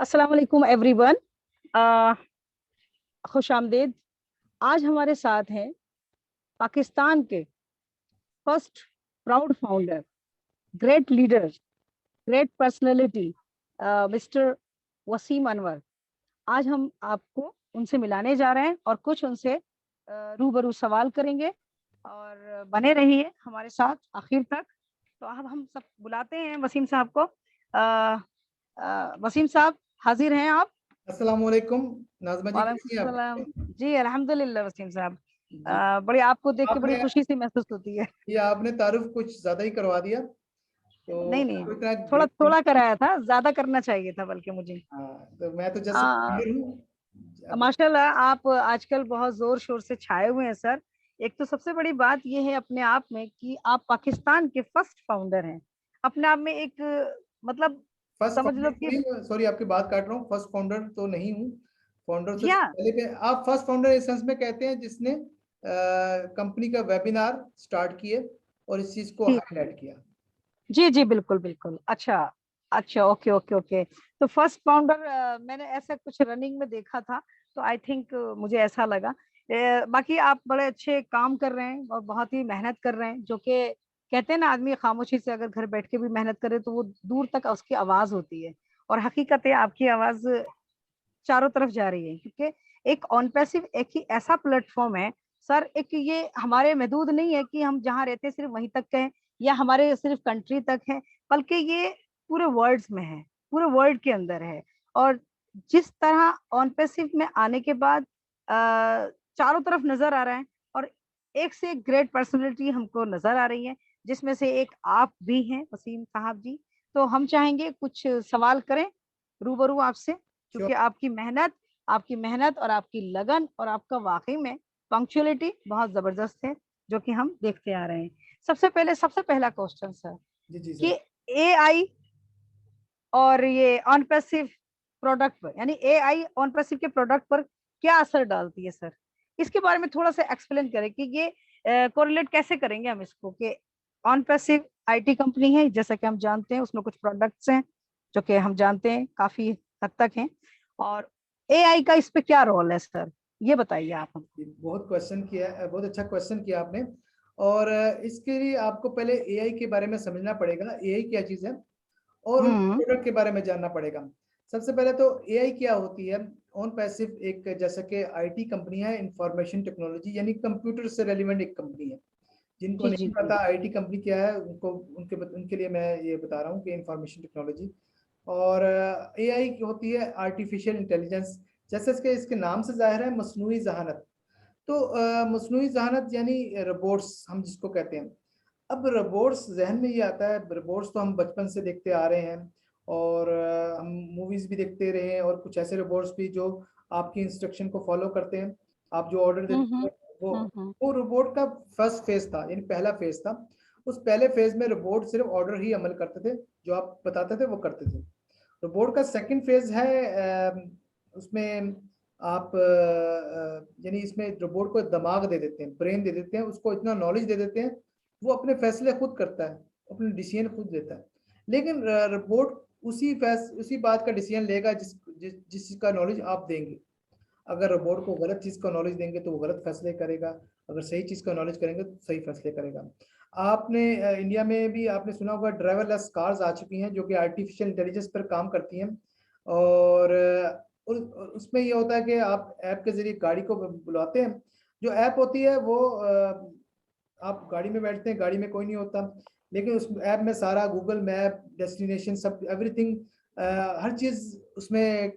अस्सलाम वालेकुम एवरीवन। खुश आमदीद। आज हमारे साथ हैं पाकिस्तान के first proud founder, great leader, great personality, mister Wasim Anwar. आज हम आपको उनसे मिलाने जा रहे हैं और कुछ उनसे रूबरू सवाल करेंगे, और बने रहिए हमारे साथ आखिर तक। तो अब हम सब बुलाते हैं वसीम साहब को। वसीम साहब, हाजिर हैं आप? अस्सलाम वालेकुम नाज़मा जी, वालेकुम कैसी हैं आप? सलाम। जी अल्हम्दुलिल्लाह वसीम साहब। जी, बड़ी आपको देख के बड़ी आपने खुशी सी महसूस होती है। ये आपने तारुफ कुछ ज़्यादा ही करवा दिया, तो नहीं मैं नहीं, तो इतना थोड़ा ग्रेट थोड़ा कराया था, ज्यादा करना चाहिए था बल्कि मुझे। हाँ, तो मैं तो जस्ट आ, लीडर हूँ। अब माशाल्लाह आप आजकल बहुत जोर शोर से छाए हुए हैं सर। एक तो सबसे बड़ी बात यह है अपने आप में कि आप पाकिस्तान के फर्स्ट फाउंडर हैं। अपने आप में एक, मतलब फर्स्ट समझ लो फाउंडर कि, सॉरी सॉरी आपकी बात काट रहा हूँ, फर्स्ट फाउंडर तो नहीं हूँ। फाउंडर से या पहले के आप फर्स्ट फाउंडर इस सेंस में कहते हैं जिसने कंपनी का वेबिनार स्टार्ट किए और इस चीज़ को ठीक। हाईलाइट किया। जी जी बिल्कुल बिल्कुल। अच्छा अच्छा, ओके ओके ओके। तो फर्स्ट फाउंडर, मैंने ऐसा कुछ रनिंग में देखा था, तो आई थिंक मुझे ऐसा लगा। बाकी आप बड़े अच्छे काम कर रहे हैं और बहुत ही मेहनत कर रहे हैं, जो कि कहते हैं ना, आदमी खामोशी से अगर घर बैठ के भी मेहनत करे तो वो दूर तक उसकी आवाज होती है। और हकीकत है आपकी आवाज चारों तरफ जा रही है, क्योंकि एक ऑन पैसिव एक ही ऐसा प्लेटफॉर्म है सर। एक ये हमारे महदूद नहीं है कि हम जहाँ रहते हैं सिर्फ वहीं तक के हैं, या हमारे सिर्फ कंट्री तक है, बल्कि ये पूरे वर्ल्ड में है, पूरे वर्ल्ड के अंदर है। और जिस तरह ऑन पैसिव में आने के बाद चारों तरफ नजर आ रहा है, और एक से एक ग्रेट पर्सनैलिटी हमको नजर आ रही है, जिसमें से एक आप भी हैं वसीम साहब जी। तो हम चाहेंगे कुछ सवाल करें रूबरू आपसे, क्योंकि आपकी मेहनत और आपकी लगन और आपका वाकई में पंक्चुअलिटी बहुत जबरदस्त है, जो कि हम देखते आ रहे हैं। सबसे पहला क्वेश्चन सर, जी जी कि सर। एआई और ये ऑन पैसिव प्रोडक्ट पर, यानी एआई ऑन पैसिव के प्रोडक्ट पर क्या असर डालती है सर? इसके बारे में थोड़ा सा एक्सप्लेन करें कि ये कोरिलेट कैसे करेंगे हम इसको, कि ऑन पैसिव आईटी कंपनी है जैसा कि हम जानते हैं, उसमें कुछ प्रोडक्ट्स हैं जो कि हम जानते हैं काफी हद तक हैं, और एआई का इस पे क्या रोल है सर, ये बताइए आप हमको। बहुत क्वेश्चन किया, बहुत अच्छा क्वेश्चन किया आपने। और इसके लिए आपको पहले एआई के बारे में समझना पड़ेगा, एआई क्या चीज़ है और उनके हम्म प्रोडक्ट के बारे में जानना पड़ेगा। सबसे पहले तो एआई क्या होती है। ऑन पैसिव एक जैसा कि आईटी कंपनी है, इंफॉर्मेशन टेक्नोलॉजी यानी कंप्यूटर से रेलिवेंट एक कंपनी है। जिनको जी जी नहीं जी। पता आईटी कंपनी क्या है, उनको उनके लिए मैं ये बता रहा हूँ कि इंफॉर्मेशन टेक्नोलॉजी और एआई होती है आर्टिफिशियल इंटेलिजेंस। जैसे इसके इसके नाम से जाहिर है, मसनूई जहानत। तो मसनूई जहानत यानी रोबोट्स हम जिसको कहते हैं। अब रोबोट्स जहन में ये आता है, रोबोट्स तो हम बचपन से देखते आ रहे हैं और हम मूवीज भी देखते रहे हैं, और कुछ ऐसे रोबोट्स भी जो आपकी इंस्ट्रक्शन को फॉलो करते हैं। आप जो ऑर्डर देते हम्म हैं वो हम्म। वो रोबोट का फर्स्ट फेज था, यानी पहला फेज था। उस पहले फेज में रोबोट सिर्फ ऑर्डर ही अमल करते थे, जो आप बताते थे वो करते थे। रोबोट का सेकंड फेज है, उसमें आप यानी इसमें रोबोट को दिमाग दे देते हैं, ब्रेन दे देते हैं, उसको इतना नॉलेज दे देते हैं, वो अपने फैसले खुद करता है, अपने डिसीजन खुद लेता है। लेकिन रोबोट उसी बात का डिसीजन लेगा जिस चीज का नॉलेज आप देंगे। अगर रोबोट को गलत चीज का नॉलेज देंगे तो वो गलत फैसले करेगा, अगर सही चीज का नॉलेज करेंगे तो सही फैसले करेगा। आपने इंडिया में भी आपने सुना होगा ड्राइवरलेस कार्स आ चुकी हैं जो कि आर्टिफिशियल इंटेलिजेंस पर काम करती हैं। और उसमें ये होता है कि आप ऐप के जरिए गाड़ी को बुलाते हैं। जो ऐप होती है वो आप गाड़ी में बैठते हैं, गाड़ी में कोई नहीं होता, लेकिन उस ऐप में सारा गूगल मैप, डेस्टिनेशन, सब एवरीथिंग, हर चीज़ उसमें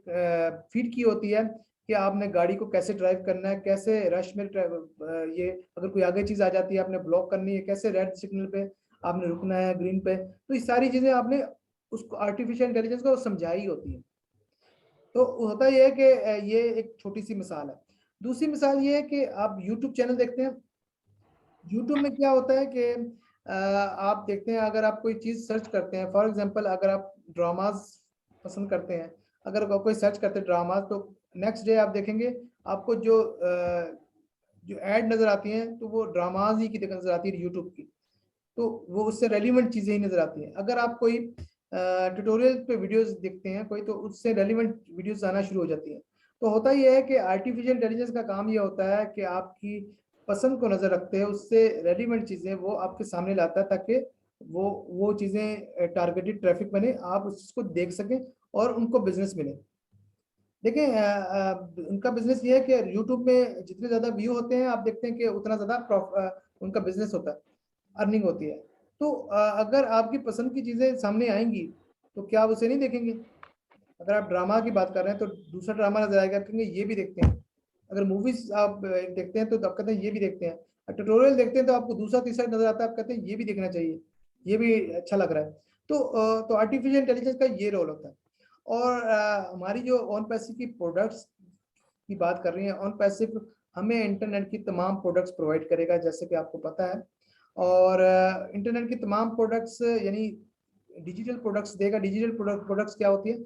फीड की होती है कि आपने गाड़ी को कैसे ड्राइव करना है, कैसे रश में ये अगर कोई आगे चीज़ आ जाती है आपने ब्लॉक करनी है, कैसे रेड सिग्नल पे आपने रुकना है, ग्रीन पे। तो ये सारी चीज़ें आपने उसको आर्टिफिशियल इंटेलिजेंस को समझाई होती है। तो होता ये है कि ये एक छोटी सी मिसाल है। दूसरी मिसाल ये है कि आप यूट्यूब चैनल देखते हैं। यूट्यूब में क्या होता है कि आप देखते हैं, अगर आप कोई चीज़ सर्च करते हैं, फॉर एग्जांपल अगर आप ड्रामाज पसंद करते हैं, अगर कोई सर्च करते हैं ड्रामाज, तो नेक्स्ट डे आप देखेंगे आपको जो ऐड नज़र आती हैं तो वो ड्रामाज ही की नज़र आती है यूट्यूब की। तो वो उससे रेलिवेंट चीज़ें ही नज़र आती हैं। अगर आप कोई ट्यूटोरियल पे वीडियोस देखते हैं कोई, तो उससे रेलिवेंट वीडियोस आना शुरू हो जाती हैं। तो होता ये है कि आर्टिफिशियल इंटेलिजेंस का काम ये होता है कि आपकी पसंद को नज़र रखते हैं, उससे रेलिवेंट चीज़ें वो आपके सामने लाता है, ताकि वो चीज़ें टारगेटेड ट्रैफिक बने, आप उसको देख सकें और उनको बिजनेस मिले। देखिए उनका बिजनेस ये है कि यूट्यूब में जितने ज़्यादा व्यू होते हैं, आप देखते हैं कि उतना ज़्यादा उनका बिजनेस होता है, अर्निंग होती है। तो अगर आपकी पसंद की चीज़ें सामने आएंगी, तो क्या आप उसे नहीं देखेंगे? अगर आप ड्रामा की बात कर रहे हैं, तो दूसरा ड्रामा नजर आएगा, कहेंगे ये भी देखते हैं। अगर मूवीज आप देखते हैं, तो आप कहते हैं ये भी देखते हैं। ट्यूटोरियल देखते हैं, तो आपको दूसरा तीसरा नजर आता है, आप कहते हैं ये भी देखना चाहिए, ये भी अच्छा लग रहा है। तो आर्टिफिशियल इंटेलिजेंस का ये रोल होता है। और हमारी जो ऑन पैसिव की प्रोडक्ट्स की बात कर रही हैं, ऑन पैसिव हमें इंटरनेट की तमाम प्रोडक्ट्स प्रोवाइड करेगा, जैसे कि आपको पता है। और इंटरनेट की तमाम प्रोडक्ट्स यानी डिजिटल प्रोडक्ट्स देगा। डिजिटल प्रोडक्ट्स क्या होती है?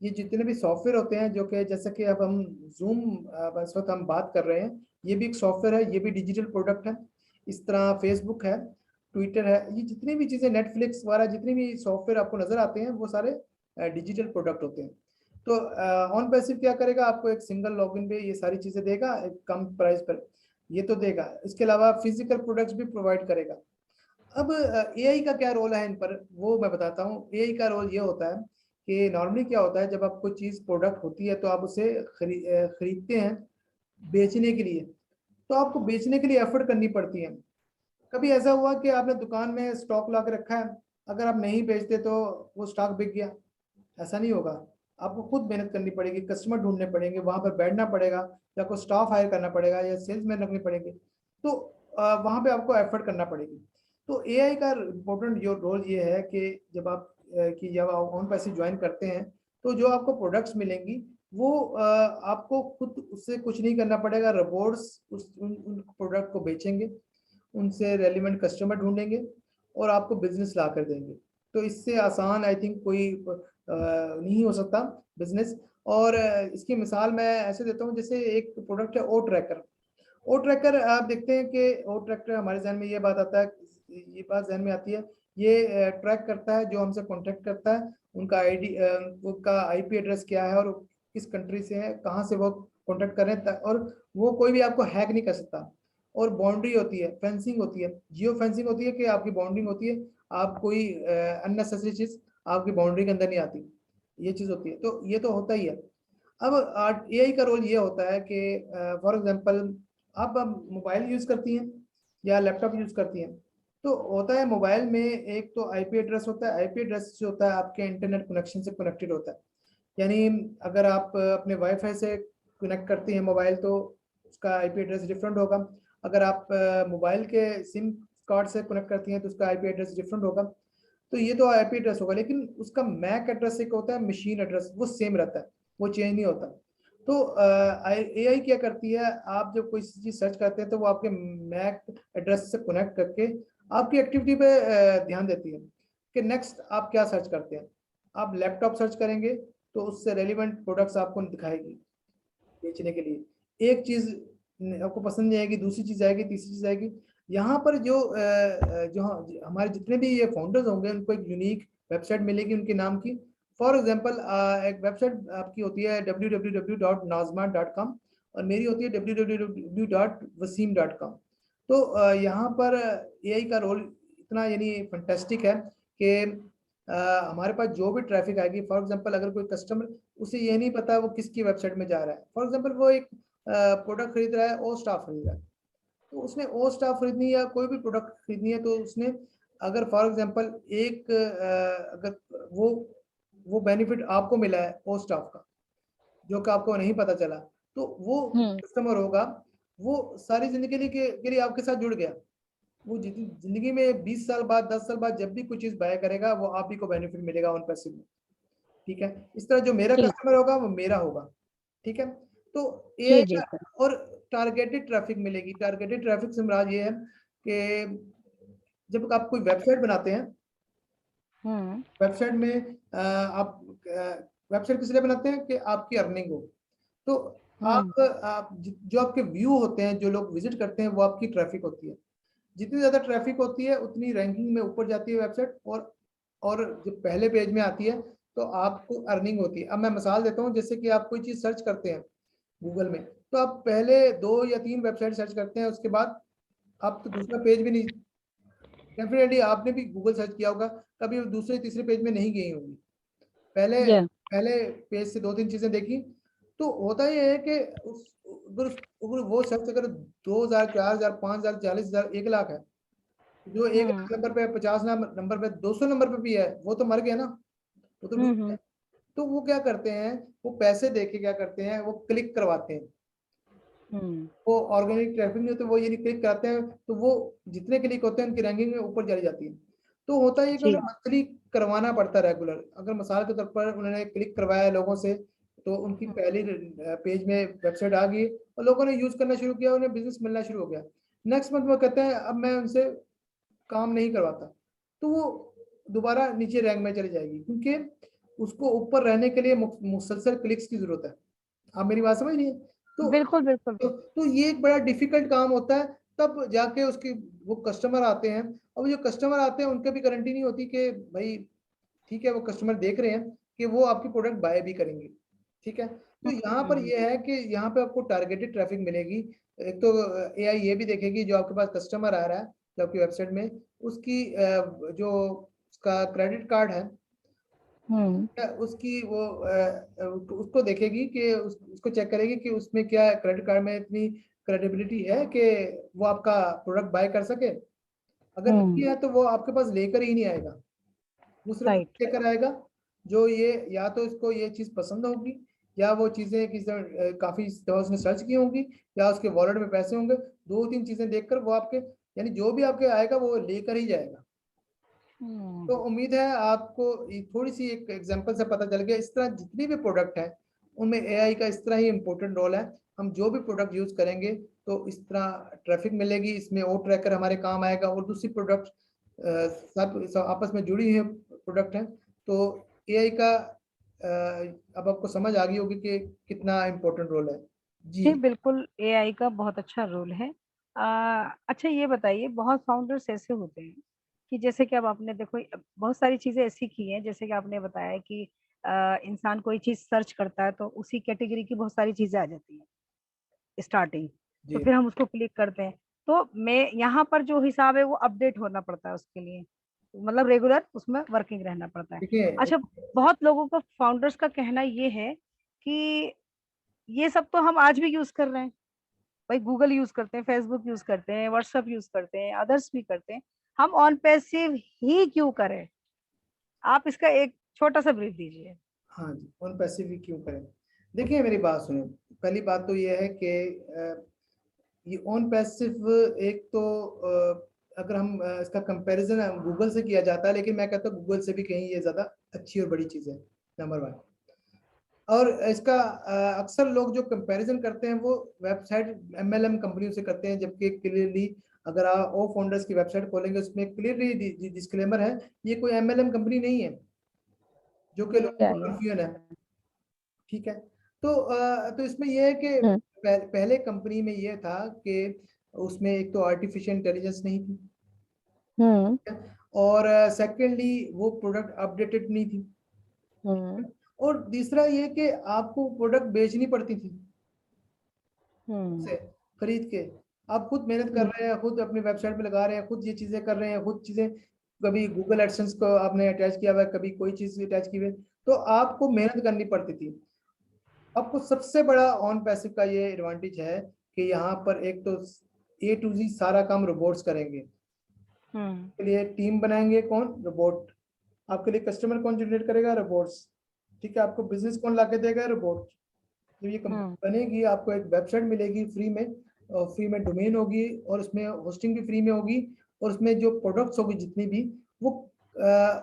ये जितने भी सॉफ्टवेयर होते हैं, जो कि जैसे कि अब हम जूम इस वक्त हम बात कर रहे हैं, ये भी एक सॉफ्टवेयर है, ये भी डिजिटल प्रोडक्ट है। इस तरह फेसबुक है, ट्विटर है, ये जितनी भी चीज़ें, नेटफ्लिक्स वगैरह जितनी भी सॉफ्टवेयर आपको नजर आते हैं, वो सारे डिजिटल प्रोडक्ट होते हैं। तो ऑन पैसिव क्या करेगा? आपको एक सिंगल लॉगिन पे ये सारी चीज़ें देगा, एक कम प्राइस पर ये तो देगा। इसके अलावा फिजिकल प्रोडक्ट्स भी प्रोवाइड करेगा। अब एआई का क्या रोल है इन पर, वो मैं बताता हूँ। एआई का रोल ये होता है कि नॉर्मली क्या होता है, जब आप कोई चीज़ प्रोडक्ट होती है, तो आप उसे खरीदते हैं बेचने के लिए, तो आपको बेचने के लिए एफर्ट करनी पड़ती है। कभी ऐसा हुआ कि आपने दुकान में स्टॉक ला के रखा है, अगर आप नहीं बेचते तो वो स्टॉक बिक गया? ऐसा नहीं होगा। आपको खुद मेहनत करनी पड़ेगी, कस्टमर ढूंढने पड़ेंगे, वहां पर बैठना पड़ेगा, या कोई स्टाफ हायर करना पड़ेगा, या सेल्समैन रखने पड़ेंगे। तो वहां पे आपको एफर्ट करना पड़ेगी। तो एआई का इम्पोर्टेंट जो रोल ये है कि जब आप ऑन पैसे ज्वाइन करते हैं, तो जो आपको प्रोडक्ट्स मिलेंगी, वो आपको खुद उससे कुछ नहीं करना पड़ेगा। रोबोट्स उन प्रोडक्ट को बेचेंगे, उनसे रेलिवेंट कस्टमर ढूंढेंगे और आपको बिजनेस ला कर देंगे। तो इससे आसान आई थिंक कोई नहीं हो सकता बिजनेस। और इसकी मिसाल मैं ऐसे देता हूँ, जैसे एक प्रोडक्ट है ओ ट्रैकर। ओ ट्रैकर आप देखते हैं कि ओ ट्रैकर, हमारे जहन में ये बात आता है, ये बात जहन में आती है, ये ट्रैक करता है जो हमसे कांटेक्ट करता है, उनका आईडी, उनका आईपी एड्रेस क्या है, और किस कंट्री से है, कहाँ से वो कांटेक्ट कर रहे हैं, और वो कोई भी आपको हैक नहीं कर सकता। और बाउंड्री होती है, फेंसिंग होती है, जियो फेंसिंग होती है, कि आपकी बाउंड्रिंग होती है, आप कोई अननेसेसरी चीज आपकी बाउंड्री के अंदर नहीं आती, ये चीज होती है। तो ये तो होता ही है। अब एआई का रोल ये होता है कि फॉर एग्जांपल आप मोबाइल यूज करती हैं या लैपटॉप यूज करती हैं, तो होता है मोबाइल में एक तो आईपी एड्रेस होता है। आईपी एड्रेस जो होता है आपके इंटरनेट कनेक्शन से कनेक्टेड होता है। यानी अगर आप अपने वाईफाई से कनेक्ट करती हैं मोबाइल, तो उसका आईपी एड्रेस डिफरेंट होगा। अगर आप मोबाइल के सिम कार्ड से कनेक्ट करती हैं, तो उसका आईपी एड्रेस डिफरेंट होगा। तो ये तो आईपी एड्रेस होगा, लेकिन उसका मैक एड्रेस एक होता है, मशीन एड्रेस, वो सेम रहता है, वो चेंज नहीं होता। तो एआई क्या करती है, आप जब कोई चीज सर्च करते हैं, तो वो आपके मैक एड्रेस से कनेक्ट करके आपकी एक्टिविटी पे ध्यान देती है कि नेक्स्ट आप क्या सर्च करते हैं। आप लैपटॉप सर्च करेंगे, तो उससे रेलिवेंट प्रोडक्ट्स आपको दिखाएगी बेचने के लिए। एक चीज आपको पसंद नहीं आएगी, दूसरी चीज आएगी, तीसरी चीज आएगी। यहाँ पर जो हमारे जितने भी ये फाउंडर्स होंगे, उनको एक यूनिक वेबसाइट मिलेगी उनके नाम की। फॉर एग्जांपल एक वेबसाइट आपकी होती है www.nazma.com, और मेरी होती है www.wasim.com। तो यहाँ पर एआई का रोल इतना यानी फंटेस्टिक है कि हमारे पास जो भी ट्रैफिक आएगी, फॉर एग्जांपल अगर कोई कस्टमर, उसे ये नहीं पता वो किसकी वेबसाइट में जा रहा है। फॉर एग्जांपल वो एक प्रोडक्ट खरीद रहा है, ओ स्टाफ खरीद रहा है, तो उसने ओ स्टाफ खरीदनी या कोई भी प्रोडक्ट खरीदनी है, तो उसने अगर फॉर एग्जांपल एक अगर वो बेनिफिट आपको मिला है ओ स्टाफ का, जो कि आपको नहीं पता चला, तो वो कस्टमर होगा, वो सारी जिंदगी के लिए आपके साथ जुड़ गया। वो जिंदगी में 20 साल बाद, 10 साल बाद जब भी कुछ चीज बाय करेगा, वो आप ही को बेनिफिट मिलेगा ऑन पैसिव में। ठीक है, इस तरह जो मेरा जी कस्टमर होगा वो मेरा होगा। ठीक है, तो जी एआई जी का। सर। और टारगेटेड ट्रैफिक मिलेगी। टारगेटेड ट्रैफिक से मुराद ये है कि जब आप कोई वेबसाइट बनाते हैं, हम्म वेबसाइट में आप वेबसाइट किस लिए बनाते हैं? कि आपकी अर्निंग हो। तो हम्म आप जो आपके व्यू होते हैं, जो लोग विजिट करते हैं, वो आपकी ट्रैफिक होती है। जितनी ज्यादा ट्रैफिक होती है, उतनी रैंकिंग में ऊपर जाती है वेबसाइट, और और जब पहले पेज में आती है तो आपको अर्निंग होती है। अब मैं मिसाल देता हूँ, जैसे कि आप कोई चीज सर्च करते हैं गूगल में, तो आप पहले 2 या 3 वेबसाइट सर्च करते हैं, उसके बाद आप तो दूसरा पेज भी नहीं, डेफिनेटली आपने भी गूगल सर्च किया होगा, कभी दूसरे तीसरे पेज में नहीं गई होंगी। पहले या पहले पेज से 2-3 चीजें देखी। तो होता ये है कि अगर वो सर्च अगर 2000, 4000, 5000, 40000, 1 लाख है, जो 1 लाख नंबर पे, 50 नंबर पे, 200 नंबर पे भी है, वो तो मर गया ना, वो तो डूब गया। तो वो क्या करते हैं, वो पैसे दे के क्या करते हैं, वो क्लिक करवाते हैं। वो ऑर्गेनिक ट्रैफिक नहीं होते, वो ये नहीं क्लिक कराते हैं, तो वो जितने क्लिक होते हैं उनकी रैंकिंग में ऊपर चली जाती है। तो होता है कि जी उन्हें मंथली करवाना पड़ता है रेगुलर। अगर मिसाल के तौर पर उन्होंने क्लिक करवाया लोगों से, तो उनकी पहली पेज में वेबसाइट आ गई और लोगों ने यूज करना शुरू किया, उन्हें बिजनेस मिलना शुरू हो गया। नेक्स्ट मंथ वो कहते हैं अब मैं उनसे काम नहीं करवाता, तो वो दोबारा नीचे रैंक में चली जाएगी, क्योंकि उसको ऊपर रहने के लिए मुसलसल क्लिक्स की जरूरत है। आप मेरी बात समझ रही हैं? तो बिल्कुल बिल्कुल। तो ये एक बड़ा डिफिकल्ट काम होता है। तब जाके उसकी वो कस्टमर आते हैं, और वो जो कस्टमर आते हैं उनके भी गारंटी नहीं होती कि भाई ठीक है, वो कस्टमर देख रहे हैं कि वो आपकी प्रोडक्ट बाय भी करेंगे। ठीक है, तो यहाँ पर ये है कि यहाँ पे आपको टारगेटेड ट्रैफिक मिलेगी। एक तो एआई ये भी देखेगी जो आपके पास कस्टमर आ रहा है जो आपकी वेबसाइट में, उसकी जो उसका क्रेडिट कार्ड है, उसकी वो उसको देखेगी कि उसको चेक करेगी कि उसमें क्या क्रेडिट कार्ड में इतनी क्रेडिबिलिटी है कि वो आपका प्रोडक्ट बाय कर सके। अगर नहीं है तो वो आपके पास लेकर ही नहीं आएगा। वो सिर्फ राइट। लेकर आएगा जो ये, या तो इसको ये चीज पसंद होगी, या वो चीजें काफी दफा उसने सर्च की होंगी, या उसके वॉलेट में पैसे होंगे। 2-3 चीजें देखकर वो आपके, यानी जो भी आपके आएगा वो लेकर ही जाएगा। तो उम्मीद है आपको थोड़ी सी एक एग्जांपल से पता चल गया। इस तरह जितनी भी प्रोडक्ट है उनमें एआई का इस तरह ही इम्पोर्टेंट रोल है। हम जो भी प्रोडक्ट यूज करेंगे तो इस तरह ट्रैफिक मिलेगी, इसमें ओ ट्रैकर हमारे काम आएगा, और दूसरी प्रोडक्ट सब आपस में जुड़ी हुई प्रोडक्ट है। तो एआई का अब आपको समझ आ गई होगी कि कितना इम्पोर्टेंट रोल है। जी जी बिल्कुल, एआई का बहुत अच्छा रोल है। अच्छा ये बताइए, बहुत फाउंडर्स ऐसे होते हैं कि जैसे कि अब आपने देखो बहुत सारी चीजें ऐसी की हैं, जैसे कि आपने बताया कि इंसान कोई चीज सर्च करता है तो उसी कैटेगरी की बहुत सारी चीजें आ जाती हैं स्टार्टिंग, तो जी फिर हम उसको क्लिक करते हैं। तो मैं यहाँ पर जो हिसाब है वो अपडेट होना पड़ता है उसके लिए, मतलब रेगुलर उसमें वर्किंग रहना पड़ता है। देखिए, अच्छा, बहुत लोगों का फाउंडर्स का कहना ये है कि ये सब तो हम आज भी यूज कर रहे हैं, भाई गूगल यूज करते हैं, फेसबुक यूज करते हैं, व्हाट्सएप यूज करते हैं, अदर्स भी करते हैं, हम ऑन पैसिव ही क्यों करें? आप इसका एक छोटा सा ब्रीफ दीजिए। हाँ जी, ऑन पैसिव ही क्यों करें। देखिए मेरी बात सुनो, पहली बात तो ये है कि ये ऑन पैसिव, एक तो अगर हम इसका कंपैरिजन गूगल से किया जाता है, लेकिन मैं कहता हूँ गूगल से भी कहीं ये ज्यादा अच्छी और बड़ी चीज है, नंबर 1। और इसका अक्सर लोग जो कंपैरिजन करते हैं वो वेबसाइट एमएलएम कंपनियों से करते हैं, जबकि क्लियरली अगर आप ओ फाउंडर्स की वेबसाइट खोलेंगे उसमें क्लियरली डिस्क्लेमर है, ये कोई एमएलएम कंपनी नहीं है, जो कि लोगों या को कंफ्यूजन है। ठीक है, तो इसमें ये है कि पहले कंपनी में ये था कि उसमें एक तो आर्टिफिशियल इंटेलिजेंस नहीं थी, हम्म और सेकेंडली वो प्रोडक्ट अपडेटेड नहीं थी, हम्म और तीसरा ये कि आपको प्रोडक्ट बेचनी पड़ती थी हम्म से खरीद के। आप खुद मेहनत कर रहे हैं, खुद अपनी वेबसाइट में लगा रहे हैं, खुद ये चीजें कर रहे हैं, खुद चीजें, कभी गूगल एडसेंस को आपने अटैच किया हुआ है, कभी कोई चीज अटैच की हुई है, तो आपको मेहनत करनी पड़ती थी। आपको सबसे बड़ा ऑन पैसिव का ये एडवांटेज है कि यहाँ पर एक तो ए टू जी सारा काम रोबोट्स करेंगे। हम्म के लिए टीम बनाएंगे कौन? रोबोट। आपके लिए कस्टमर कौन जनरेट करेगा? रोबोट्स। ठीक है, आपको बिजनेस कौन लाके देगा? रोबोट। जब ये हम्म कंपनी बनेगी आपको एक वेबसाइट मिलेगी फ्री में, और फ्री में डोमेन होगी, और उसमें होस्टिंग भी फ्री में होगी, और उसमें जो प्रोडक्ट्स होगी जितनी भी, वो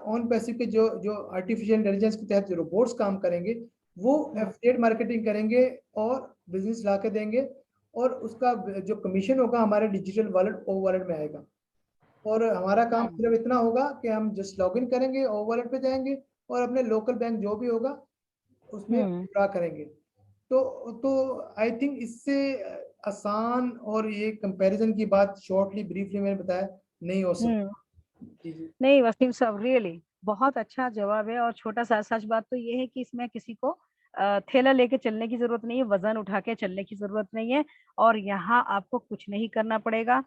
ऑन पैसिव के जो जो आर्टिफिशियल इंटेलिजेंस के तहत जो रोबोट्स काम करेंगे, वो एफिलिएट मार्केटिंग करेंगे और बिजनेस ला के देंगे, और उसका जो कमीशन होगा हमारे डिजिटल वॉलेट ओ वॉलेट में आएगा। और हमारा काम हम्म सिर्फ इतना होगा कि हम जस्ट लॉग इन करेंगे, ओ वॉलेट पे जाएंगे, और अपने लोकल बैंक जो भी होगा उसमें हम्म विड्रॉ करेंगे। तो आई थिंक इससे आसान और ये कंपैरिजन की बात शॉर्टली ब्रीफली मैंने बताया नहीं हो हम्म सकती। जी जी। नहीं, वसीम साहब, रियली बहुत अच्छा जवाब है और छोटा-सा सच बात तो ये है कि इसमें किसी को थैला लेके चलने की ज़रूरत नहीं है, वज़न उठा के चलने की ज़रूरत नहीं है और यहाँ आपको कुछ नहीं करना पड़ेगा।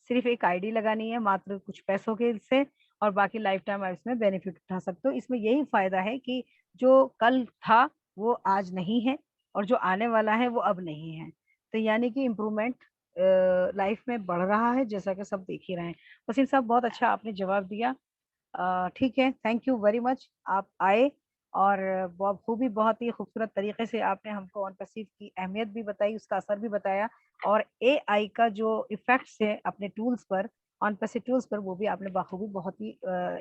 सिर्फ़ एक आईडी लगानी है मात्र कुछ पैसों के से और बाकी लाइफ़ टाइम आप इसमें बेनिफिट उठा सकते हो। इसमें यही फ़ायदा है कि जो कल था, वो आज नहीं है और जो आने वाला है, वो अब नहीं है। तो यानी कि इम्प्रूवमेंट लाइफ़ में बढ़ रहा है, जैसा कि सब देख ही रहे हैं। वसीम साहब बहुत अच्छा आपने जवाब दिया। ठीक है, थैंक यू वेरी मच आप आए और बखूबी बहुत ही खूबसूरत तरीके से आपने हमको ऑन पैसिव की अहमियत भी बताई, उसका असर भी बताया और एआई का जो इफ़ेक्ट्स है अपने टूल्स पर, ऑन पैसिव टूल्स पर, वो भी आपने बखूबी बहुत ही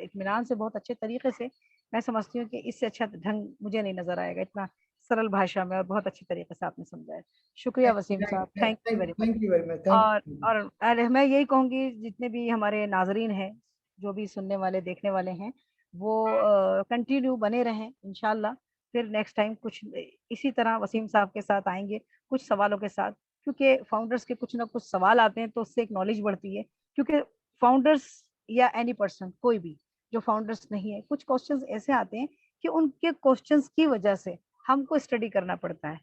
इत्मीनान से बहुत अच्छे तरीके से मैं समझती हूँ कि इससे अच्छा ढंग मुझे नहीं नज़र आएगा, इतना सरल भाषा में और बहुत अच्छे तरीके से आपने समझाया। शुक्रिया वसीम साहब, thank you very much. Thank you very much, thank और यू। और अरे मैं यही कहूँगी जितने भी हमारे नाज़रीन हैं, जो भी सुनने वाले, देखने वाले हैं, वो कंटिन्यू बने रहें इंशाल्लाह। फिर नेक्स्ट टाइम कुछ इसी तरह वसीम साहब के साथ आएँगे, कुछ सवालों के साथ, क्योंकि फाउंडर्स के कुछ ना कुछ सवाल आते हैं, तो उससे एक नॉलेज बढ़ती है। क्योंकि फाउंडर्स या एनी पर्सन कोई भी जो फाउंडर्स नहीं है, कुछ क्वेश्चंस ऐसे आते हैं कि उनके क्वेश्चंस की वजह से हमको स्टडी करना पड़ता है,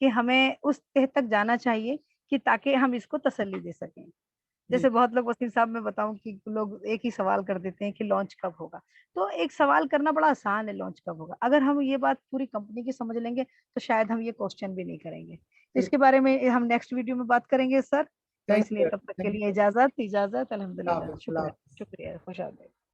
कि हमें उस तह तक जाना चाहिए कि ताकि हम इसको तसल्ली दे सकें। जी, जैसे बहुत लोग वसीम साहब मैं बताऊँ कि लोग एक ही सवाल कर देते हैं कि लॉन्च कब होगा? तो एक सवाल करना बड़ा आसान है लॉन्च कब होगा? अगर हम ये बात पूरी कंपनी की समझ लेंगे, तो शायद हम ये क्वेश्चन भी नहीं करेंगे। तो इसके बारे में हम नेक्स्ट वीडियो में बात करेंगे सर, तो थैंक इसलिए यू, तब तक के थैंक लिए यू। इजाज़त इजाज़त अल्लाह अल्हम्दुलिल्लाह, हाफ़िज़, अल्लाह शुक्रिया, हाफ़िज़। शुक्रिया, खुश आमदीद।